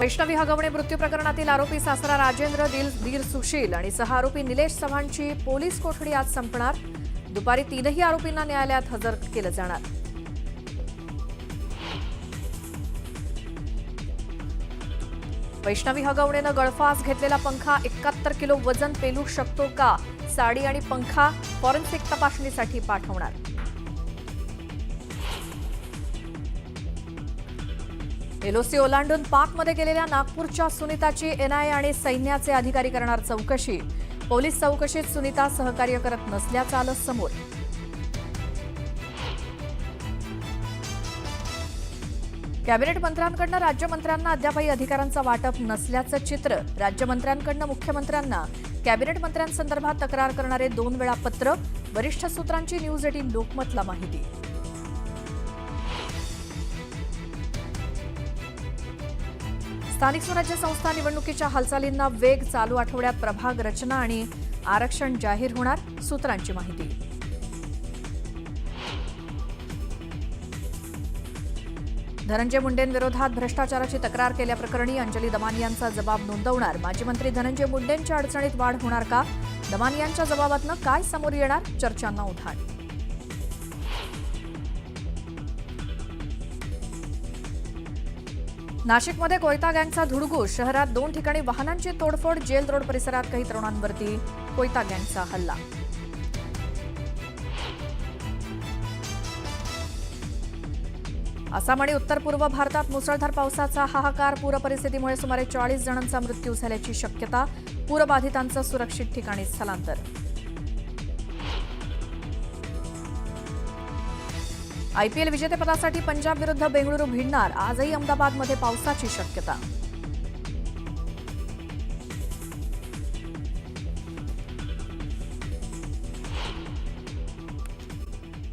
वैष्णवी हगवणे मृत्यू प्रकरणातील आरोपी सासरा राजेंद्र दीर सुशील आणि 6 आरोपी निलेश चव्हाणची पोलीस कोठडी आज संपणार। दुपारी 3ही आरोपींना न्यायालयात हजर केलं जाणार। वैष्णवी हगवणेनं गळफास घेतलेला पंखा 71 किलो वजन पेलू शकतो का? साडी आणि पंखा फॉरेन्सिक तपासणीसाठी पाठवणार। एलओसी ओलांडून पाकमध्ये गेलेल्या नागपूरच्या सुनीताची एनआयए आणि सैन्याचे अधिकारी करणार चौकशी। पोलीस चौकशीत सुनीता सहकार्य करत नसल्याचं आलं समोर। कॅबिनेट मंत्र्यांकडून राज्यमंत्र्यांना अद्यापही अधिकारांचं वाटप नसल्याचं चित्र। राज्यमंत्र्यांकडून मुख्यमंत्र्यांना कॅबिनेट मंत्र्यांसंदर्भात तक्रार करणारे 2 वेळा पत्र। वरिष्ठ सूत्रांची न्यूज 18 लोकमतला माहिती। स्थानिक स्वराज्य संस्था निवडणुकीच्या हालचालींना वेग। चालू आठवड्यात प्रभाग रचना आणि आरक्षण जाहीर होणार। सूत्रांची माहिती। धनंजय मुंडेंविरोधात भ्रष्टाचाराची तक्रार केल्याप्रकरणी अंजली दमानियांचा जबाब नोंदवणार। माजी मंत्री धनंजय मुंडेंच्या अडचणीत वाढ होणार का? दमानियांच्या जबाबातनं काय समोर येणार? चर्चांना उधाण। नाशिकमध्ये कोयता गँगचा धुडगूस। शहरात 2 ठिकाणी वाहनांची तोडफोड। जेल रोड परिसरात काही तरुणांवरती कोयता गँगचा हल्ला। आसाम आणि उत्तर पूर्व भारतात मुसळधार पावसाचा हाहाकार। पूर परिस्थितीमुळे सुमारे 40 जणांचा मृत्यू झाल्याची शक्यता। पूरबाधितांचं सुरक्षित ठिकाणी स्थलांतर। आयपीएल विजेतेपदासाठी पंजाब विरुद्ध बेंगळुरू भिडणार। आजही अहमदाबादमध्ये पावसाची शक्यता।